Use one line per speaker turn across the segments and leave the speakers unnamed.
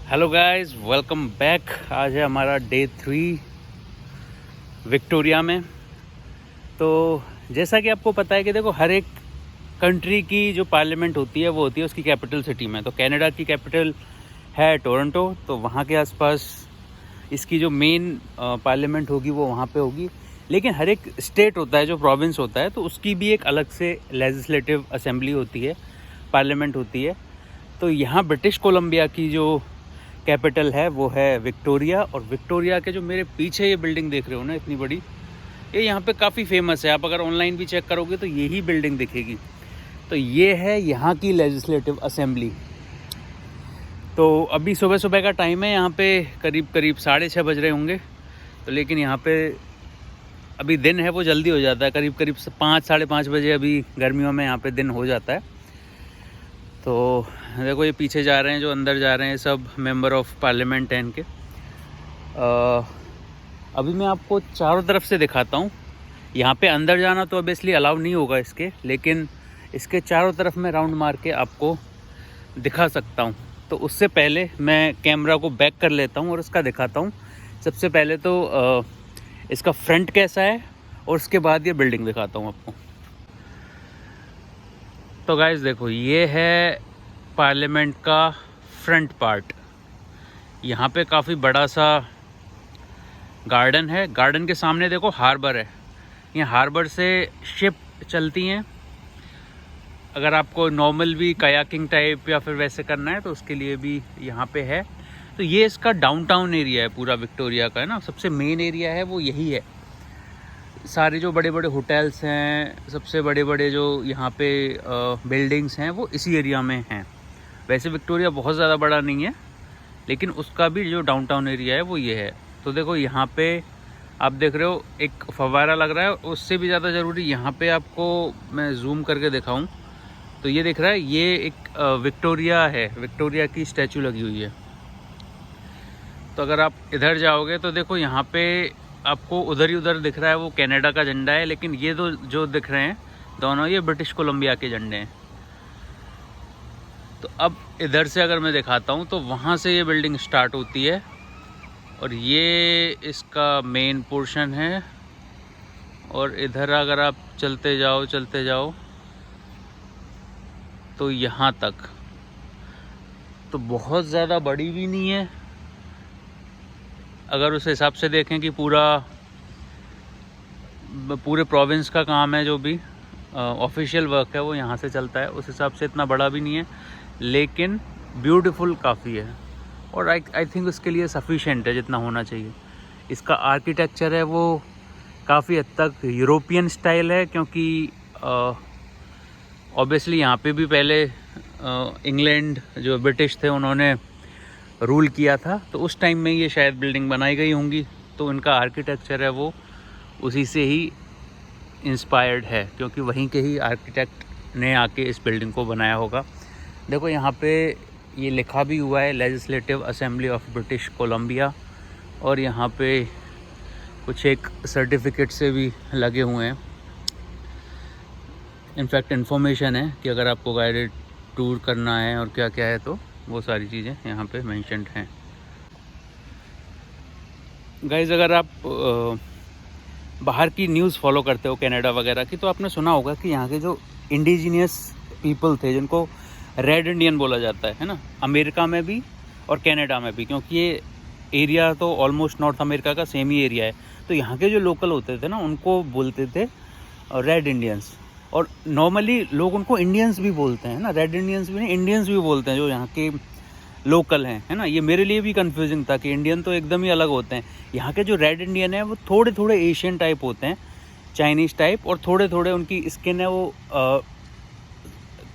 Hello guys, welcome back. आज है हमारा डे 3 विक्टोरिया में। तो जैसा कि आपको पता है कि देखो, हर एक कंट्री की जो पार्लियामेंट होती है वो होती है उसकी कैपिटल सिटी में। तो कनाडा की कैपिटल है टोरंटो, तो वहाँ के आसपास इसकी जो मेन पार्लियामेंट होगी वो वहाँ पे होगी। लेकिन हर एक स्टेट होता है, जो प्रोविंस होता है, तो उसकी भी एक अलग से लेजिस्लेटिव असेंबली होती है, पार्लियामेंट होती है। तो यहाँ ब्रिटिश कोलंबिया की जो कैपिटल है वो है विक्टोरिया। और विक्टोरिया के जो मेरे पीछे ये बिल्डिंग देख रहे हो ना, इतनी बड़ी, ये यहाँ पे काफ़ी फेमस है। आप अगर ऑनलाइन भी चेक करोगे तो यही बिल्डिंग दिखेगी। तो ये है यहाँ की लेजिस्लेटिव असेंबली। तो अभी सुबह सुबह का टाइम है, यहाँ पे करीब 6:30 बज रहे होंगे। तो लेकिन यहाँ पे अभी दिन है वो जल्दी हो जाता है, करीब 5 साढ़े 5 बजे अभी गर्मियों में यहाँ पे दिन हो जाता है। तो देखो, ये पीछे जा रहे हैं, जो अंदर जा रहे हैं सब मेंबर ऑफ पार्लियामेंट हैं इनके। अभी मैं आपको चारों तरफ से दिखाता हूँ। यहाँ पे अंदर जाना तो ऑब्वियसली अलाउ नहीं होगा इसके, लेकिन इसके चारों तरफ मैं राउंड मार के आपको दिखा सकता हूँ। तो उससे पहले मैं कैमरा को बैक कर लेता हूँ और इसका दिखाता हूँ। सबसे पहले तो इसका फ्रंट कैसा है और उसके बाद ये बिल्डिंग दिखाता हूँ आपको। तो गाइस देखो, ये है पार्लियामेंट का फ्रंट पार्ट। यहाँ पे काफ़ी बड़ा सा गार्डन है। गार्डन के सामने देखो हार्बर है। ये हार्बर से शिप चलती हैं। अगर आपको नॉर्मल भी कायाकिंग टाइप या फिर वैसे करना है तो उसके लिए भी यहाँ पे है। तो ये इसका डाउनटाउन एरिया है पूरा विक्टोरिया का, है ना। सबसे मेन एरिया है वो यही है। सारे जो बड़े बड़े होटल्स हैं, सबसे बड़े बड़े जो यहाँ पे बिल्डिंग्स हैं, वो इसी एरिया में हैं। वैसे विक्टोरिया बहुत ज़्यादा बड़ा नहीं है, लेकिन उसका भी जो डाउनटाउन एरिया है वो ये है। तो देखो, यहाँ पे आप देख रहे हो एक फव्वारा लग रहा है। उससे भी ज़्यादा ज़रूरी यहाँ पे आपको मैं जूम करके दिखाऊं तो ये दिख रहा है, ये एक विक्टोरिया है, विक्टोरिया की स्टैचू लगी हुई है। तो अगर आप इधर जाओगे तो देखो, यहाँ पे आपको उधर ही उधर दिख रहा है वो कनाडा का झंडा है, लेकिन ये तो जो दिख रहे हैं दोनों, ये ब्रिटिश कोलंबिया के झंडे हैं। तो अब इधर से अगर मैं दिखाता हूँ तो वहाँ से ये बिल्डिंग स्टार्ट होती है और ये इसका मेन पोर्शन है। और इधर अगर आप चलते जाओ तो यहाँ तक तो बहुत ज़्यादा बड़ी भी नहीं है। अगर उस हिसाब से देखें कि पूरे प्रोविंस का काम है, जो भी ऑफिशियल वर्क है वो यहाँ से चलता है, उस हिसाब से इतना बड़ा भी नहीं है, लेकिन ब्यूटीफुल काफ़ी है। और आई थिंक उसके लिए सफिशेंट है जितना होना चाहिए। इसका आर्किटेक्चर है वो काफ़ी हद तक यूरोपियन स्टाइल है, क्योंकि ऑब्वियसली यहाँ पे भी पहले इंग्लैंड जो ब्रिटिश थे उन्होंने रूल किया था, तो उस टाइम में ये शायद बिल्डिंग बनाई गई होंगी। तो इनका आर्किटेक्चर है वो उसी से ही इंस्पायर्ड है, क्योंकि वहीं के ही आर्किटेक्ट ने आके इस बिल्डिंग को बनाया होगा। देखो, यहाँ पे ये लिखा भी हुआ है legislative assembly of British Columbia. और यहाँ पे कुछ एक सर्टिफिकेट से भी लगे हुए हैं। इनफैक्ट इन्फॉर्मेशन है कि अगर आपको गाइडेड टूर करना है और क्या क्या है, तो वो सारी चीज़ें यहाँ पे मेंशन्ड हैं। गाइस, अगर आप बाहर की न्यूज़ फॉलो करते हो कनाडा वगैरह की, तो आपने सुना होगा कि यहाँ के जो इंडिजिनियस पीपल थे, जिनको रेड इंडियन बोला जाता है ना, अमेरिका में भी और कनाडा में भी, क्योंकि ये एरिया तो ऑलमोस्ट नॉर्थ अमेरिका का सेम ही एरिया है। तो यहाँ के जो लोकल होते थे ना, उनको बोलते थे रेड इंडियंस। और नॉर्मली लोग उनको इंडियंस भी बोलते हैं ना, रेड इंडियंस भी नहीं, इंडियंस भी बोलते हैं जो यहाँ के लोकल हैं, है ना। ये मेरे लिए भी कंफ्यूजिंग था कि इंडियन तो एकदम ही अलग होते हैं। यहाँ के जो रेड इंडियन है वो थोड़े थोड़े एशियन टाइप होते हैं, चाइनीज़ टाइप, और थोड़े थोड़े उनकी स्किन है वो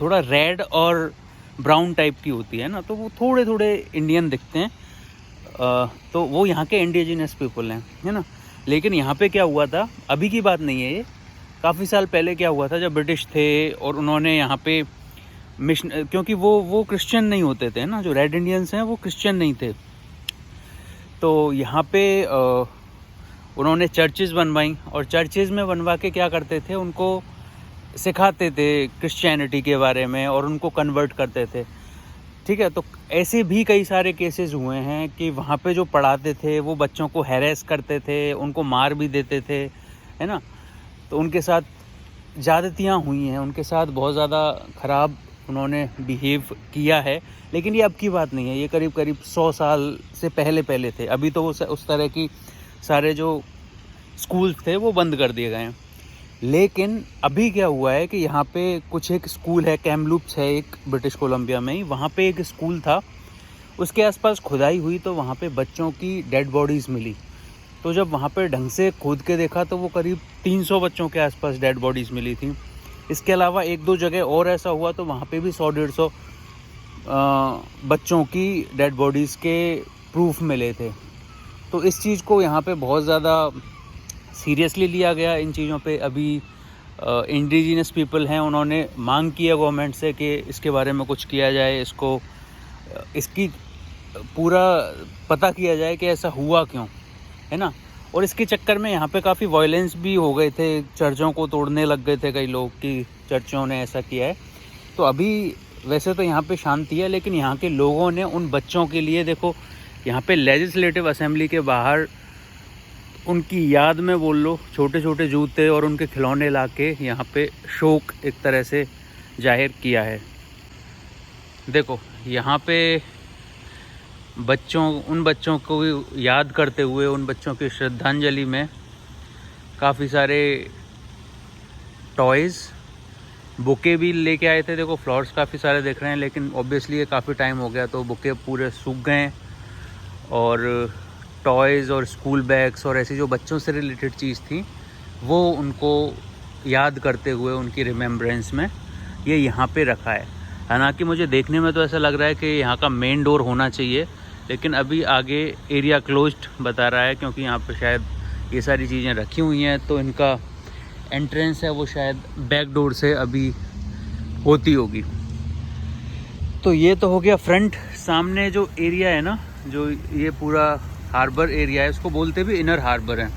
थोड़ा रेड और ब्राउन टाइप की होती है ना, तो वो थोड़े थोड़े इंडियन दिखते हैं। तो वो यहाँ के इंडिजिनस पीपल हैं, है ना। लेकिन यहाँ पे क्या हुआ था, अभी की बात नहीं है ये, काफ़ी साल पहले क्या हुआ था, जब ब्रिटिश थे और उन्होंने यहाँ पे मिशन, क्योंकि वो क्रिश्चियन नहीं होते थे ना, जो रेड इंडियंस हैं वो क्रिश्चियन नहीं थे। तो यहाँ पे उन्होंने चर्चेज़ बनवाई, और चर्चेज़ में बनवा के क्या करते थे, उनको सिखाते थे क्रिश्चियनिटी के बारे में और उनको कन्वर्ट करते थे। ठीक है। तो ऐसे भी कई सारे केसेस हुए हैं कि वहाँ पे जो पढ़ाते थे वो बच्चों को हैरेस करते थे, उनको मार भी देते थे, है ना। तो उनके साथ ज़्यादतियाँ हुई हैं, उनके साथ बहुत ज़्यादा ख़राब उन्होंने बिहेव किया है। लेकिन ये अब की बात नहीं है, ये करीब करीब 100 साल से पहले थे। अभी तो वो उस तरह की सारे जो स्कूल्स थे वो बंद कर दिए गए हैं। लेकिन अभी क्या हुआ है कि यहाँ पे कुछ एक स्कूल है, कैमलूप्स है एक, ब्रिटिश कोलंबिया में ही, वहाँ पे एक स्कूल था। उसके आसपास खुदाई हुई तो वहाँ पे बच्चों की डेड बॉडीज़ मिली। तो जब वहाँ पे ढंग से खोद के देखा तो वो करीब 300 बच्चों के आसपास डेड बॉडीज़ मिली थी। इसके अलावा एक दो जगह और ऐसा हुआ तो वहाँ पे भी 100-150 बच्चों की डेड बॉडीज़ के प्रूफ मिले थे। तो इस चीज़ को यहाँ पे बहुत ज़्यादा सीरियसली लिया गया। इन चीज़ों पे अभी इंडिजिनस पीपल हैं, उन्होंने मांग की है गवर्नमेंट से कि इसके बारे में कुछ किया जाए, इसकी पूरा पता किया जाए कि ऐसा हुआ क्यों, है ना। और इसके चक्कर में यहाँ पे काफ़ी वायलेंस भी हो गए थे, चर्चों को तोड़ने लग गए थे कई लोग कि चर्चों ने ऐसा किया है। तो अभी वैसे तो यहाँ पे शांति है, लेकिन यहाँ के लोगों ने उन बच्चों के लिए, देखो यहाँ पे लेजिस्लेटिव असेंबली के बाहर उनकी याद में बोल लो छोटे छोटे जूते और उनके खिलौने लाके यहाँ पे शोक एक तरह से जाहिर किया है। देखो यहाँ पे उन बच्चों को याद करते हुए, उन बच्चों की श्रद्धांजलि में काफ़ी सारे टॉयज़, बुके भी लेके आए थे। देखो फ्लावर्स काफ़ी सारे दिख रहे हैं, लेकिन ऑब्वियसली ये काफ़ी टाइम हो गया तो बुके पूरे सूख गए। और टॉयज़ और स्कूल बैग्स और ऐसी जो बच्चों से रिलेटेड चीज़ थी वो उनको याद करते हुए उनकी रिमेम्बरेंस में ये यहाँ पे रखा है। हालांकि मुझे देखने में तो ऐसा लग रहा है कि यहाँ का मेन डोर होना चाहिए, लेकिन अभी आगे एरिया क्लोज्ड बता रहा है, क्योंकि यहाँ पे शायद ये सारी चीज़ें रखी हुई हैं तो इनका एंट्रेंस है वो शायद बैक डोर से अभी होती होगी। तो ये तो हो गया फ्रंट। सामने जो एरिया है ना, जो ये पूरा हार्बर एरिया है, उसको बोलते भी इनर हार्बर है।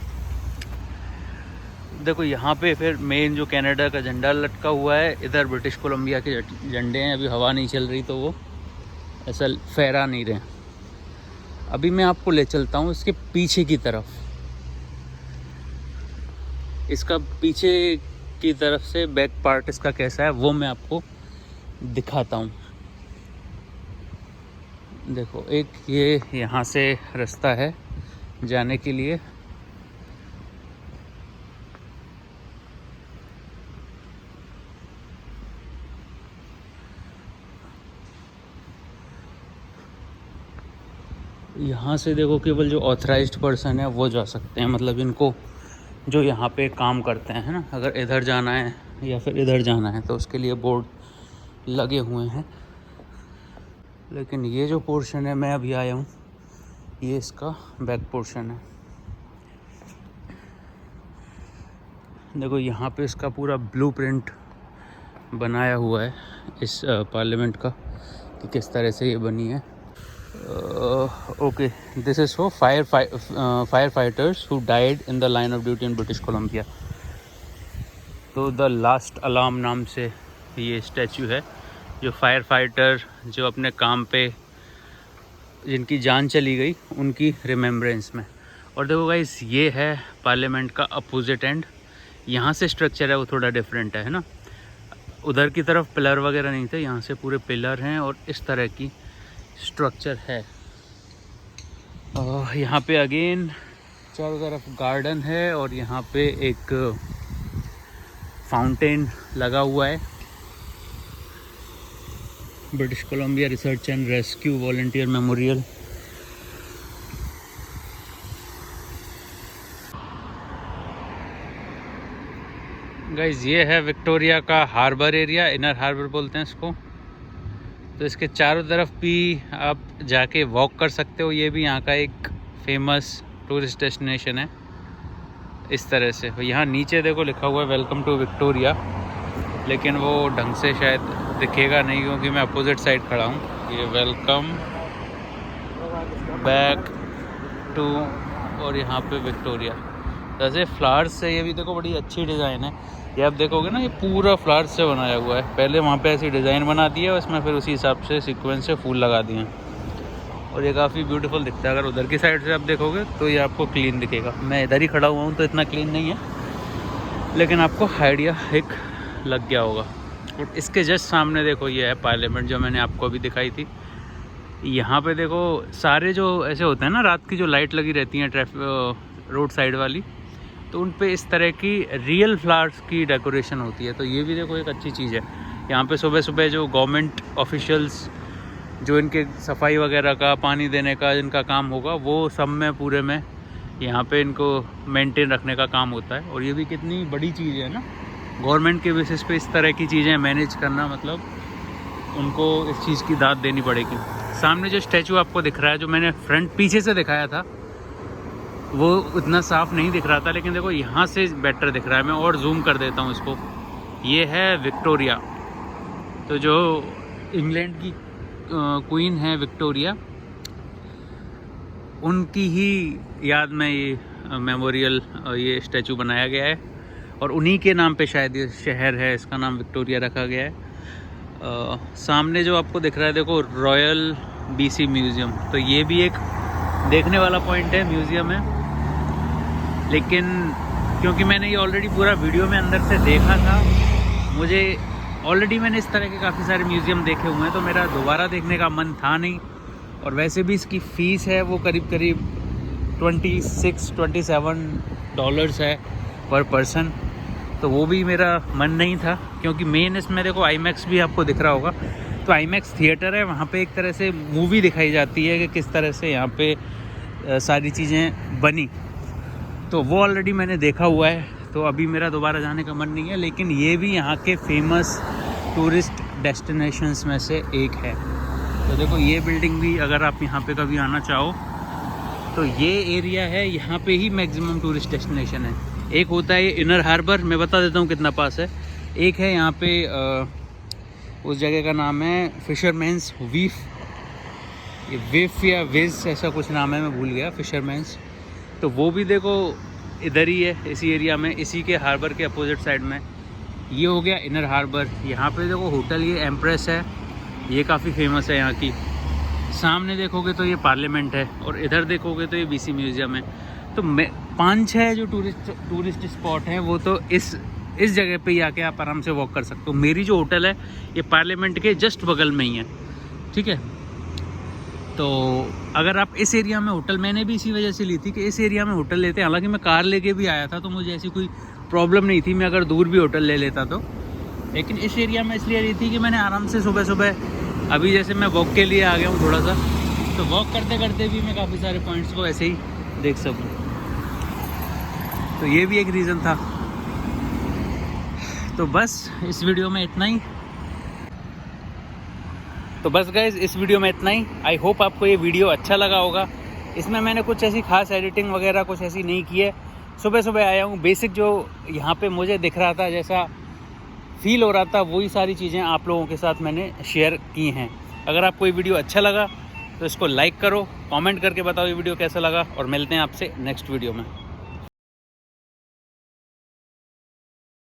देखो यहाँ पे फिर मेन जो कनाडा का झंडा लटका हुआ है, इधर ब्रिटिश कोलंबिया के झंडे हैं। अभी हवा नहीं चल रही तो वो ऐसा फहरा नहीं रहे। अभी मैं आपको ले चलता हूँ इसके पीछे की तरफ। इसका पीछे की तरफ से बैक पार्ट इसका कैसा है वो मैं आपको दिखाता हूँ। देखो एक ये यहाँ से रास्ता है जाने के लिए। यहाँ से देखो केवल जो ऑथराइज्ड पर्सन है वो जा सकते हैं, मतलब इनको जो यहाँ पे काम करते हैं, है ना। अगर इधर जाना है या फिर इधर जाना है तो उसके लिए बोर्ड लगे हुए हैं। लेकिन ये जो पोर्शन है मैं अभी आया हूँ, ये इसका बैक पोर्शन है। देखो यहाँ पे इसका पूरा ब्लूप्रिंट बनाया हुआ है इस पार्लियामेंट का कि किस तरह से ये बनी है। Okay, this is for fire fighters who died in the line of duty in British Columbia. तो द लास्ट अलार्म नाम से ये स्टैचू है, जो फायर फाइटर जो अपने काम पे जिनकी जान चली गई उनकी रिमेम्बरेंस में। और देखो गाइस, ये है पार्लियामेंट का अपोजिट एंड। यहाँ से स्ट्रक्चर है वो थोड़ा डिफरेंट है ना। उधर की तरफ पिलर वगैरह नहीं थे, यहाँ से पूरे पिलर हैं और इस तरह की स्ट्रक्चर है। यहाँ पे अगेन चारों तरफ गार्डन है और यहाँ पे एक फाउंटेन लगा हुआ है। British Columbia research and rescue volunteer memorial. Guys ये है विक्टोरिया का हार्बर एरिया, इनर हार्बर बोलते हैं इसको। तो इसके चारों तरफ भी आप जाके वॉक कर सकते हो। ये भी यहाँ का एक फेमस टूरिस्ट डेस्टिनेशन है इस तरह से। यहाँ नीचे देखो लिखा हुआ है वेलकम टू विक्टोरिया, लेकिन वो ढंग से शायद दिखेगा नहीं क्योंकि मैं अपोजिट साइड खड़ा हूँ। ये वेलकम बैक टू, और यहाँ पे विक्टोरिया। वैसे फ्लावर्स से ये भी देखो बड़ी अच्छी डिज़ाइन है। ये आप देखोगे ना, ये पूरा फ्लावर्स से बनाया हुआ है। पहले वहाँ पे ऐसी डिज़ाइन बना दी है, उसमें फिर उसी हिसाब से सीक्वेंस से फूल लगा दिए हैं और ये काफ़ी ब्यूटीफुल दिखता है। अगर उधर की साइड से आप देखोगे तो ये आपको क्लीन दिखेगा। मैं इधर ही खड़ा हुआ हूँ तो इतना क्लीन नहीं है, लेकिन आपको आइडिया एक लग गया होगा। और इसके जस्ट सामने देखो, ये है पार्लियामेंट जो मैंने आपको अभी दिखाई थी। यहाँ पे देखो सारे जो ऐसे होते हैं ना, रात की जो लाइट लगी रहती हैं रोड साइड वाली, तो उन पे इस तरह की रियल फ्लावर्स की डेकोरेशन होती है। तो ये भी देखो एक अच्छी चीज़ है। यहाँ पे सुबह सुबह जो गवर्नमेंट ऑफिशियल्स जो इनके सफाई वगैरह का, पानी देने का जिनका काम होगा, वो सब में पूरे में यहाँ पे इनको मेंटेन रखने का काम होता है। और ये भी कितनी बड़ी चीज़ है ना, गवर्नमेंट के बेसिस पे इस तरह की चीज़ें मैनेज करना, मतलब उनको इस चीज़ की दाद देनी पड़ेगी। सामने जो स्टैचू आपको दिख रहा है, जो मैंने फ्रंट पीछे से दिखाया था, वो उतना साफ़ नहीं दिख रहा था, लेकिन देखो यहाँ से बेटर दिख रहा है। मैं और जूम कर देता हूँ इसको। ये है विक्टोरिया। तो जो इंग्लैंड की क्वीन है विक्टोरिया, उनकी ही याद में ये मेमोरियल, ये स्टैचू बनाया गया है और उन्हीं के नाम पे शायद ये शहर है, इसका नाम विक्टोरिया रखा गया है। सामने जो आपको दिख रहा है देखो, रॉयल BC म्यूज़ियम। तो ये भी एक देखने वाला पॉइंट है, म्यूज़ियम है। लेकिन क्योंकि मैंने ये ऑलरेडी पूरा वीडियो में अंदर से देखा था, मुझे ऑलरेडी मैंने इस तरह के काफ़ी सारे म्यूज़ियम देखे हुए हैं, तो मेरा दोबारा देखने का मन था नहीं। और वैसे भी इसकी फ़ीस है वो करीब करीब $27 है पर पर्सन, तो वो भी मेरा मन नहीं था। क्योंकि मेन इसमें देखो IMAX भी आपको दिख रहा होगा, तो IMAX थिएटर है, वहाँ पे एक तरह से मूवी दिखाई जाती है कि किस तरह से यहाँ पे सारी चीज़ें बनी। तो वो ऑलरेडी मैंने देखा हुआ है, तो अभी मेरा दोबारा जाने का मन नहीं है। लेकिन ये भी यहाँ के फेमस टूरिस्ट डेस्टिनेशंस में से एक है। तो देखो ये बिल्डिंग भी, अगर आप यहाँ पे कभी आना चाहो तो ये एरिया है, यहाँ पे ही मैक्सिमम टूरिस्ट डेस्टिनेशन है। एक होता है ये इनर हार्बर, मैं बता देता हूँ कितना पास है। एक है यहाँ पे उस जगह का नाम है फिशरमैन्स वीफ, ये विफ या विज ऐसा कुछ नाम है, मैं भूल गया, फिशरमैन्स। तो वो भी देखो इधर ही है, इसी एरिया में, इसी के हार्बर के अपोजिट साइड में। ये हो गया इनर हार्बर। यहाँ पे देखो होटल ये एम्प्रेस है, ये काफ़ी फेमस है यहाँ की। सामने देखोगे तो ये पार्लियामेंट है और इधर देखोगे तो ये BC म्यूज़ियम है। तो 5-6 जो टूरिस्ट स्पॉट हैं वो तो इस जगह पे ही आके आप आराम से वॉक कर सकते हो। मेरी जो होटल है ये पार्लियामेंट के जस्ट बगल में ही है, ठीक है। तो अगर आप इस एरिया में होटल, मैंने भी इसी वजह से ली थी कि इस एरिया में होटल लेते हैं। हालांकि मैं कार लेके भी आया था तो मुझे ऐसी कोई प्रॉब्लम नहीं थी, मैं अगर दूर भी होटल ले लेता तो। लेकिन इस एरिया में इसलिए ली थी कि मैंने आराम से सुबह सुबह, अभी जैसे मैं वॉक के लिए आ गया हूँ थोड़ा सा, तो वॉक करते करते भी मैं काफ़ी सारे पॉइंट्स को ऐसे ही देख सकूँ। तो ये भी एक रीज़न था। तो बस इस वीडियो में इतना ही। तो बस गाइस इस वीडियो में इतना ही। आई होप आपको ये वीडियो अच्छा लगा होगा। इसमें मैंने कुछ ऐसी खास एडिटिंग वगैरह कुछ ऐसी नहीं की है। सुबह सुबह आया हूँ, बेसिक जो यहाँ पे मुझे दिख रहा था, जैसा फील हो रहा था, वही सारी चीज़ें आप लोगों के साथ मैंने शेयर की हैं। अगर आपको ये वीडियो अच्छा लगा तो इसको लाइक करो, कमेंट करके बताओ ये वीडियो कैसा लगा, और मिलते हैं आपसे नेक्स्ट वीडियो में।